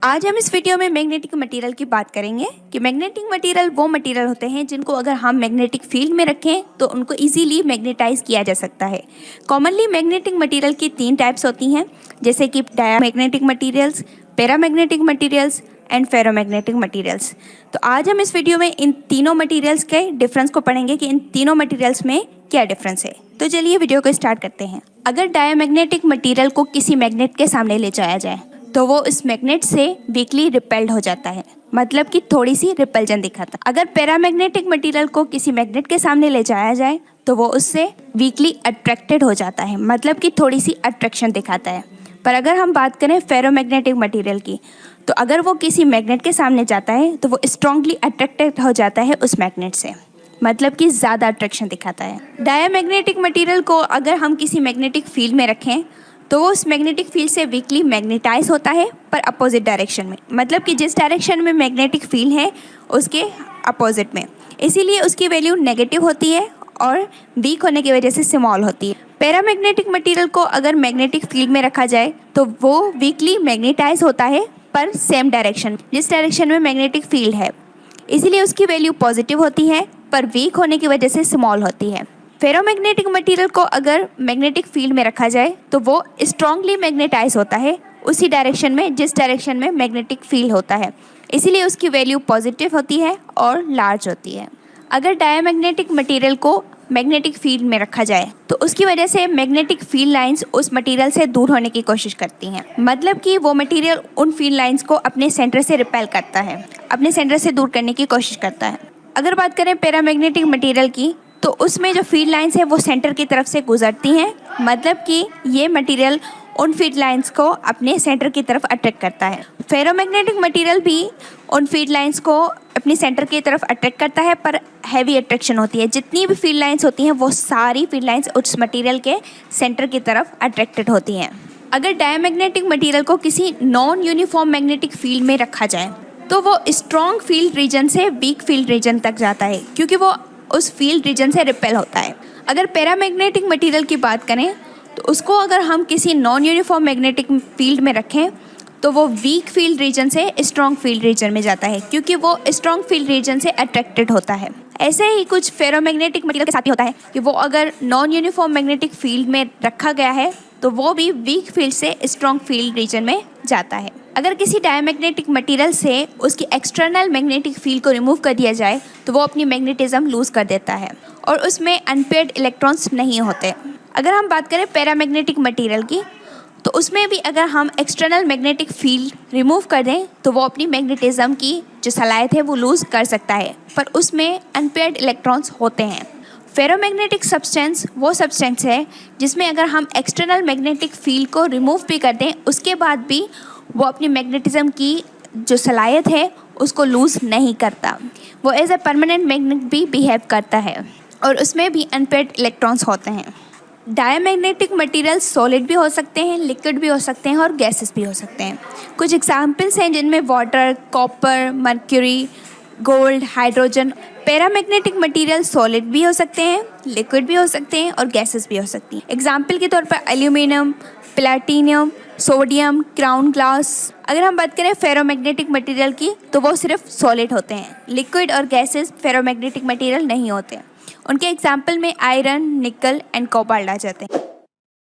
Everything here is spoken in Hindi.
आज हम इस वीडियो में मैग्नेटिक मटेरियल की बात करेंगे कि मैग्नेटिक मटेरियल वो मटेरियल होते हैं जिनको अगर हम मैग्नेटिक फील्ड में रखें तो उनको इजीली मैग्नेटाइज किया जा सकता है। कॉमनली मैग्नेटिक मटेरियल की 3 टाइप्स होती हैं, जैसे कि diamagnetic materials, paramagnetic materials and ferromagnetic materials. तो आज हम इस वीडियो में इन तीनों मटेरियल्स के डिफरेंस को पढ़ेंगे कि इन तीनों मटेरियल्स में क्या डिफरेंस है। तो चलिए वीडियो को स्टार्ट करते हैं। अगर डायमैग्नेटिक मटेरियल को किसी मैग्नेट के सामने ले जाया जाए तो वो इस मैग्नेट से वीकली रिपेल्ड हो जाता है, मतलब कि थोड़ी सी रिपल्जन दिखाता है। अगर पैरामैग्नेटिक मटेरियल को किसी मैग्नेट के सामने ले जाया जाए तो वो उससे वीकली अट्रैक्टेड हो जाता है, मतलब कि थोड़ी सी अट्रैक्शन दिखाता है। पर अगर हम बात करें फेरोमैग्नेटिक मटेरियल की, तो अगर वो किसी मैग्नेट के सामने जाता है तो वो स्ट्रांगली अट्रैक्टेड हो जाता है उस मैग्नेट से, मतलब कि ज़्यादा अट्रैक्शन दिखाता है। डायमैग्नेटिक मटेरियल को अगर हम किसी मैग्नेटिक फील्ड में रखें तो वो उस मैग्नेटिक फील्ड से वीकली मैग्नेटाइज होता है, पर अपोजिट डायरेक्शन में, मतलब कि जिस डायरेक्शन में मैग्नेटिक फील्ड है उसके अपोजिट में। इसीलिए उसकी वैल्यू नेगेटिव होती है और वीक होने की वजह से स्मॉल होती है। पैरामैग्नेटिक मटेरियल को अगर मैग्नेटिक फील्ड में रखा जाए तो वो वीकली मैग्नेटाइज होता है, पर सेम डायरेक्शन, जिस डायरेक्शन में मैग्नेटिक फील्ड है। इसीलिए उसकी वैल्यू पॉजिटिव होती है, पर वीक होने की वजह से स्मॉल होती है। फेरोमैग्नेटिक मटेरियल को अगर मैग्नेटिक फील्ड में रखा जाए तो वो स्ट्रांगली मैग्नेटाइज होता है उसी डायरेक्शन में जिस डायरेक्शन में मैग्नेटिक फील्ड होता है। इसीलिए उसकी वैल्यू पॉजिटिव होती है और लार्ज होती है। अगर डायमैग्नेटिक मटेरियल को मैग्नेटिक फील्ड में रखा जाए तो उसकी वजह से मैग्नेटिक फील्ड लाइंस उस मटेरियल से दूर होने की कोशिश करती हैं, मतलब कि वो मटेरियल उन फील्ड लाइंस को अपने सेंटर से रिपेल करता है, अपने सेंटर से दूर करने की कोशिश करता है। अगर बात करें पैरामैग्नेटिक मटेरियल की, तो उसमें जो फील्ड लाइंस है वो सेंटर की तरफ से गुजरती हैं, मतलब कि ये मटेरियल उन फील्ड लाइंस को अपने सेंटर की तरफ अट्रैक्ट करता है। फेरोमैग्नेटिक मटेरियल भी उन फील्ड लाइंस को अपनी सेंटर की तरफ अट्रैक्ट करता है, पर हैवी अट्रैक्शन होती है। जितनी भी फील्ड लाइंस होती हैं वो सारी फील्ड लाइंस उस मटेरियल के सेंटर की तरफ अट्रैक्टेड होती हैं। अगर डायमैग्नेटिक मटेरियल को किसी नॉन यूनिफॉर्म मैग्नेटिक फील्ड में रखा जाए तो वो स्ट्रॉन्ग फील्ड रीजन से वीक फील्ड रीजन तक जाता है, क्योंकि वो उस फील्ड रीजन से रिपेल होता है। अगर पैरामैग्नेटिक मटेरियल की बात करें तो उसको अगर हम किसी नॉन यूनिफॉर्म मैग्नेटिक फील्ड में रखें तो वो वीक फील्ड रीजन से स्ट्रॉन्ग फील्ड रीजन में जाता है, क्योंकि वो स्ट्रॉन्ग फील्ड रीजन से अट्रैक्टेड होता है। ऐसे ही कुछ फेरोमैग्नेटिक मटेरियल के साथ भी होता है कि वो अगर नॉन यूनिफॉर्म मैग्नेटिक फील्ड में रखा गया है तो वो भी वीक फील्ड से स्ट्रॉन्ग फील्ड रीजन में जाता है। अगर किसी डायमैग्नेटिक मटेरियल से उसकी एक्सटर्नल मैग्नेटिक फील्ड को रिमूव कर दिया जाए तो वो अपनी मैग्नेटिज्म लूज़ कर देता है और उसमें अनपेयर्ड इलेक्ट्रॉन्स नहीं होते। अगर हम बात करें पैरामैग्नेटिक मटेरियल की, तो उसमें भी अगर हम एक्सटर्नल मैग्नेटिक फील्ड रिमूव कर दें तो वो अपनी मैग्नेटिज्म की जो सलाहियत है वो लूज़ कर सकता है, पर उसमें अनपेयर्ड इलेक्ट्रॉन्स होते हैं। फेरोमैग्नेटिक सब्सटेंस वो सब्सटेंस है जिसमें अगर हम एक्सटर्नल मैग्नेटिक फील्ड को रिमूव भी कर दें उसके बाद भी वो अपनी मैग्नेटिज्म की जो सलाहियत है उसको लूज़ नहीं करता, वो एज ए परमानेंट मैग्नेट भी बिहेव करता है और उसमें भी अनपेयर्ड इलेक्ट्रॉन्स होते हैं। डायमैग्नेटिक मटेरियल सॉलिड भी हो सकते हैं, लिक्विड भी हो सकते हैं और गैसेस भी हो सकते हैं। कुछ एग्जाम्पल्स हैं जिनमें water, copper, mercury, gold, hydrogen. Paramagnetic material solid भी हो सकते हैं, लिक्विड भी हो सकते हैं और गैसेस भी हो सकती हैं। एग्जाम्पल के तौर पर aluminium, platinum, sodium, crown glass. अगर हम बात करें फेरोमैग्नेटिक मटेरियल की तो वो सिर्फ सॉलिड होते हैं, लिक्विड और गैसेस फेरोमैग्नेटिक मटेरियल नहीं होते। उनके एग्जाम्पल में आयरन, निकल एंड कोबाल्ट आ जाते हैं।